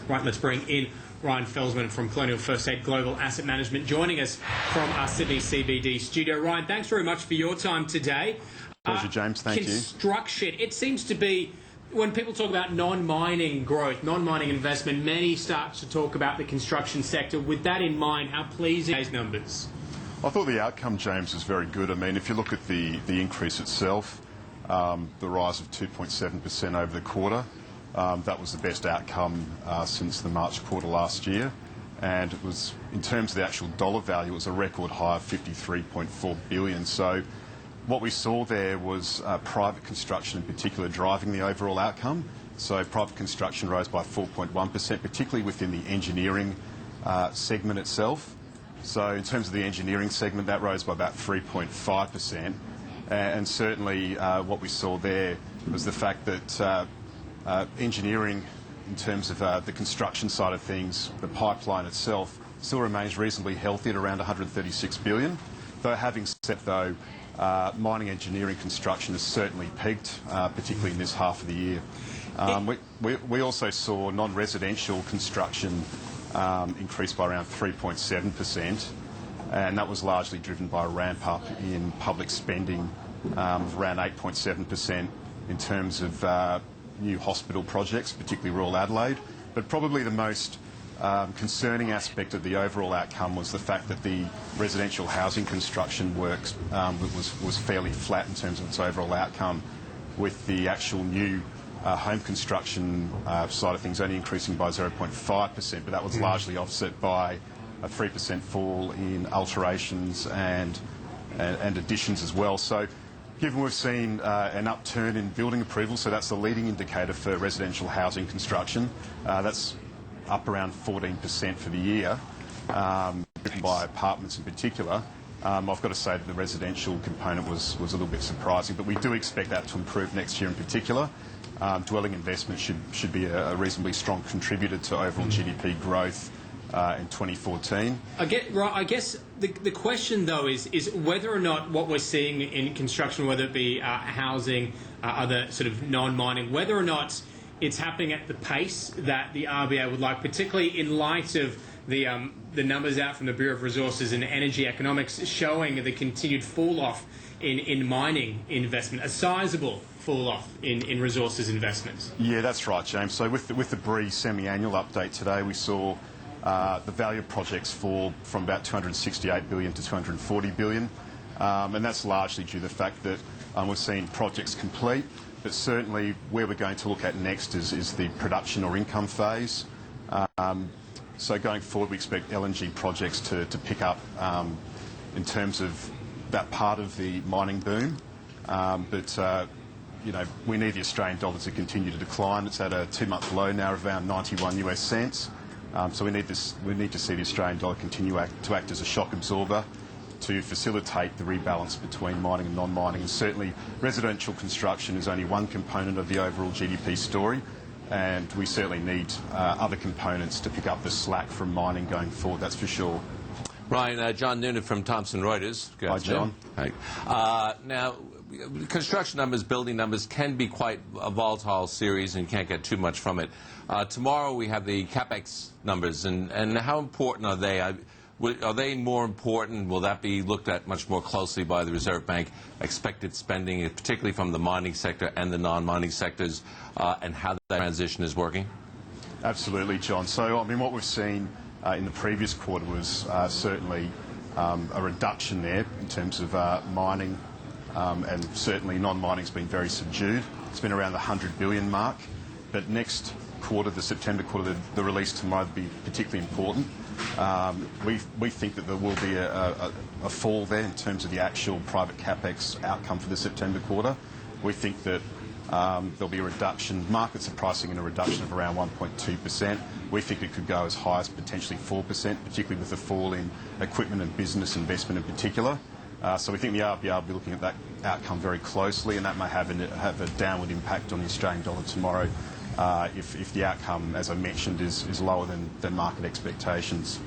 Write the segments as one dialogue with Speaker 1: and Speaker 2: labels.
Speaker 1: Right, let's bring in Ryan Felsman from Colonial First Aid Global Asset Management, joining us from our Sydney CBD studio. Ryan, thanks very much for your time today.
Speaker 2: Pleasure, James. Thank you.
Speaker 1: Construction, it seems to be, when people talk about non-mining growth, non-mining investment, many start to talk about the construction sector. With that in mind, how pleasing are these numbers?
Speaker 2: I thought the outcome, James, was very good. I mean, if you look at the increase itself, the rise of 2.7% over the quarter, that was the best outcome since the March quarter last year. And it was, in terms of the actual dollar value, it was a record high of $53.4 billion. So what we saw there was private construction in particular driving the overall outcome. So private construction rose by 4.1%, particularly within the engineering segment itself. So in terms of the engineering segment, that rose by about 3.5%. And certainly what we saw there was the fact that engineering, in terms of the construction side of things, the pipeline itself still remains reasonably healthy at around $136 billion. Though having said though, mining engineering construction has certainly peaked, particularly in this half of the year. We also saw non-residential construction increase by around 3.7%, and that was largely driven by a ramp up in public spending of around 8.7% in terms of new hospital projects, particularly rural Adelaide. But probably the most concerning aspect of the overall outcome was the fact that the residential housing construction works was fairly flat in terms of its overall outcome, with the actual new home construction side of things only increasing by 0.5%, but that was largely offset by a 3% fall in alterations and additions as well. So given we've seen an upturn in building approval, so that's the leading indicator for residential housing construction, that's up around 14% for the year, driven by apartments in particular. I've got to say that the residential component was a little bit surprising, but we do expect that to improve next year in particular. Dwelling investment should be a reasonably strong contributor to overall GDP growth in 2014.
Speaker 1: I guess the question, though, is whether or not what we're seeing in construction, whether it be housing, other sort of non-mining, whether or not it's happening at the pace that the RBA would like, particularly in light of the numbers out from the Bureau of Resources and Energy Economics showing the continued fall-off in mining investment, a sizable fall-off in resources investments.
Speaker 2: Yeah, that's right, James. So with the BRE semi-annual update today, we saw the value of projects fall from about $268 billion to $240 billion, and that's largely due to the fact that we've seen projects complete, but certainly where we're going to look at next is the production or income phase. So going forward, we expect LNG projects to pick up in terms of that part of the mining boom, but you know, we need the Australian dollar to continue to decline. It's at a 2-month low now of around 91 US cents. So we need to see the Australian dollar continue to act as a shock absorber to facilitate the rebalance between mining and non-mining. And certainly residential construction is only one component of the overall GDP story, and we certainly need other components to pick up the slack from mining going forward, that's for sure.
Speaker 3: Ryan, John Noonan from Thomson Reuters.
Speaker 2: Hi, John.
Speaker 3: Hi. Now, construction numbers, building numbers can be quite a volatile series and you can't get too much from it. Tomorrow we have the CapEx numbers, and how important are they? Are they more important? Will that be looked at much more closely by the Reserve Bank? Expected spending, particularly from the mining sector and the non-mining sectors, and how that transition is working? Absolutely, John.
Speaker 2: So, I mean, what we've seen in the previous quarter was certainly a reduction there in terms of mining, and certainly non-mining's been very subdued. It's been around the $100 billion mark, but next quarter, the September quarter, the release tomorrow will be particularly important. We think that there will be a fall there in terms of the actual private capex outcome for the September quarter. We think that there'll be a reduction. Markets are pricing in a reduction of around 1.2%. We think it could go as high as potentially 4%, particularly with the fall in equipment and business investment in particular. So we think the RBA will be looking at that outcome very closely, and that may have a downward impact on the Australian dollar tomorrow if the outcome, as I mentioned, is lower than market expectations.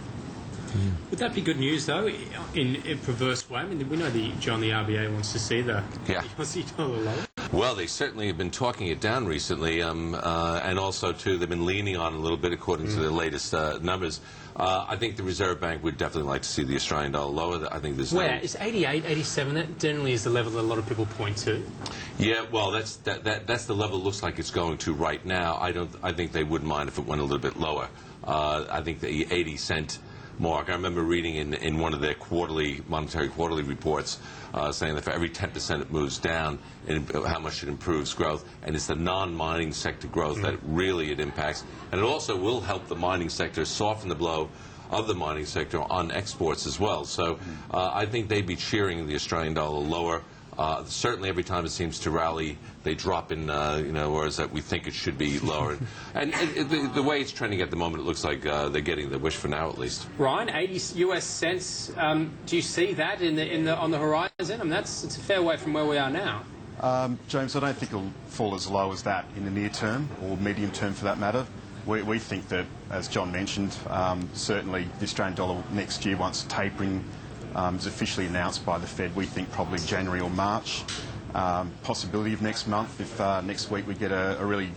Speaker 1: Would that be good news, though, in a perverse way? I mean, we know John, the RBA wants to see the Aussie dollar lower.
Speaker 3: Well, they certainly have been talking it down recently, and also, too, they've been leaning on it a little bit according to their latest numbers. I think the Reserve Bank would definitely like to see the Australian dollar lower. I think there's
Speaker 1: Where? Is 88, 87, that generally is the level that a lot of people point to.
Speaker 3: Yeah, well, that's the level it looks like it's going to right now. I think they wouldn't mind if it went a little bit lower. I think the 80-cent mark. I remember reading in one of their monetary quarterly reports saying that for every 10% it moves down, how much it improves growth, and it's the non-mining sector growth that really it impacts. And it also will help the mining sector soften the blow of the mining sector on exports as well. So I think they'd be cheering the Australian dollar lower. Certainly every time it seems to rally, they drop in, whereas that we think it should be lower. and the way it's trending at the moment, it looks like they're getting the wish for now, at least.
Speaker 1: Ryan, 80 US cents, do you see that on the horizon? I mean, it's a fair way from where we are now.
Speaker 2: James, I don't think it'll fall as low as that in the near term, or medium term for that matter. We think that, as John mentioned, certainly the Australian dollar next year, once tapering is officially announced by the Fed, we think probably January or March. Possibility of next month if next week we get a really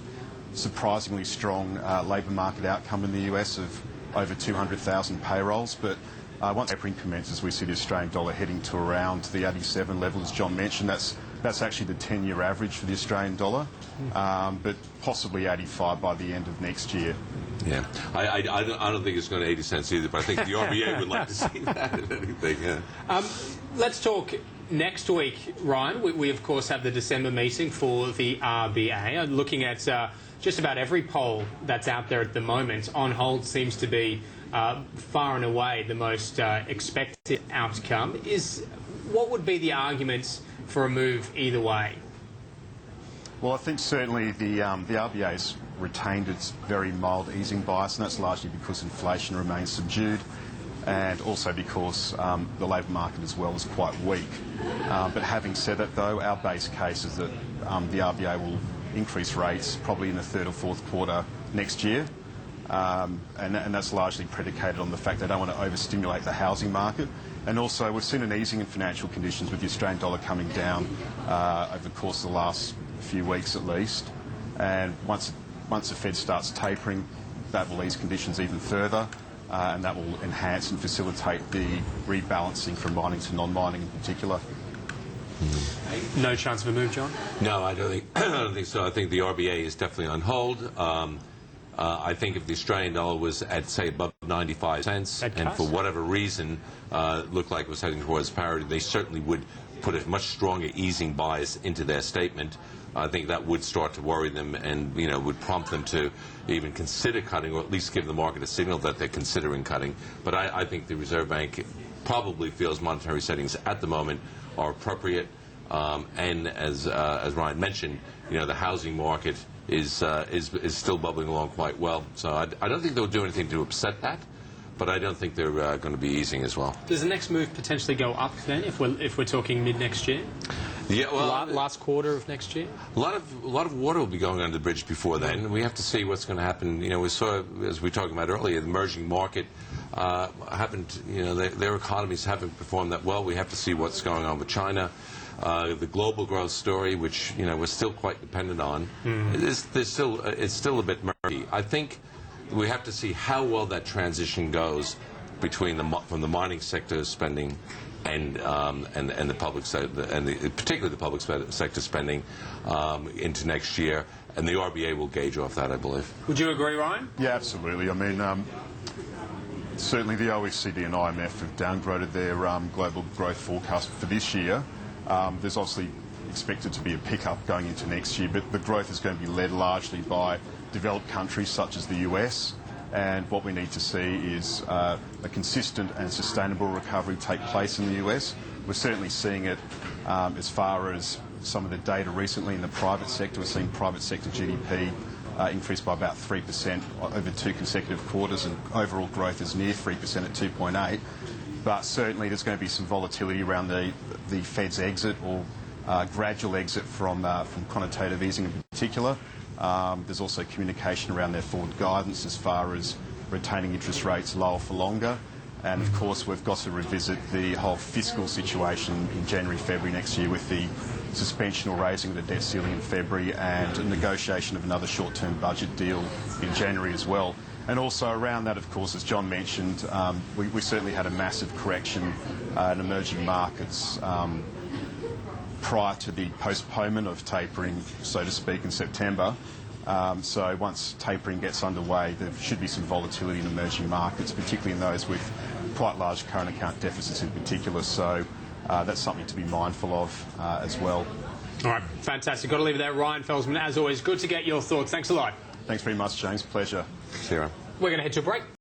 Speaker 2: surprisingly strong labour market outcome in the US of over 200,000 payrolls. But once tapering commences, we see the Australian dollar heading to around the 87 level, as John mentioned. That's actually the 10-year average for the Australian dollar, but possibly 85 by the end of next year.
Speaker 3: Yeah, I don't think it's going to 80 cents either, but I think the RBA would like to see that, if anything. Yeah.
Speaker 1: Let's talk next week, Ryan. We of course have the December meeting for the RBA. Looking at just about every poll that's out there at the moment, on hold seems to be far and away the most expected outcome. What would be the arguments for a move either way?
Speaker 2: Well, I think certainly the RBA's retained its very mild easing bias, and that's largely because inflation remains subdued, and also because the labour market as well is quite weak. But having said that, though, our base case is that the RBA will increase rates probably in the third or fourth quarter next year, and that's largely predicated on the fact they don't want to overstimulate the housing market. And also, we've seen an easing in financial conditions with the Australian dollar coming down over the course of the last few weeks at least. And once the Fed starts tapering, that will ease conditions even further, and that will enhance and facilitate the rebalancing from mining to non-mining in particular.
Speaker 1: No chance of a move, John?
Speaker 3: No, I don't think so. I think the RBA is definitely on hold. I think if the Australian dollar was at, say, above 95 cents, and for whatever reason looked like it was heading towards parity, they certainly would put a much stronger easing bias into their statement. I think that would start to worry them and, would prompt them to even consider cutting, or at least give the market a signal that they're considering cutting. But I think the Reserve Bank probably feels monetary settings at the moment are appropriate. And as Ryan mentioned, the housing market is still bubbling along quite well. So I don't think they'll do anything to upset that, but I don't think they're going to be easing as well.
Speaker 1: Does the next move potentially go up then, if we're talking mid next year?
Speaker 3: Yeah, well,
Speaker 1: last quarter of next year.
Speaker 3: A lot of water will be going under the bridge before then. We have to see what's going to happen. We saw, as we were talking about earlier, the emerging market haven't. Their economies haven't performed that well. We have to see what's going on with China. The global growth story, which we're still quite dependent on, it's still a bit murky. I think we have to see how well that transition goes between from the mining sector spending and the public sector, and particularly the public sector spending into next year, and the RBA will gauge off that, I believe.
Speaker 1: Would you agree, Ryan?
Speaker 2: Yeah, absolutely. I mean, certainly the OECD and IMF have downgraded their global growth forecast for this year. There's obviously expected to be a pickup going into next year, but the growth is going to be led largely by developed countries such as the US. And what we need to see is a consistent and sustainable recovery take place in the US. We're certainly seeing it as far as some of the data recently in the private sector. We're seeing private sector GDP increase by about 3% over 2 consecutive quarters, and overall growth is near 3% at 2.8%. But certainly there's going to be some volatility around the Fed's exit or gradual exit from quantitative easing in particular. There's also communication around their forward guidance as far as retaining interest rates lower for longer. And of course, we've got to revisit the whole fiscal situation in January, February next year with the suspension or raising of the debt ceiling in February and a negotiation of another short-term budget deal in January as well. And also around that, of course, as John mentioned, we certainly had a massive correction in emerging markets prior to the postponement of tapering, so to speak, in September. So once tapering gets underway, there should be some volatility in emerging markets, particularly in those with quite large current account deficits in particular. So that's something to be mindful of as well.
Speaker 1: All right, fantastic. Got to leave it there. Ryan Felsman, as always, good to get your thoughts. Thanks a lot.
Speaker 2: Thanks very much, James. Pleasure.
Speaker 3: Sarah.
Speaker 1: We're going to head to a break.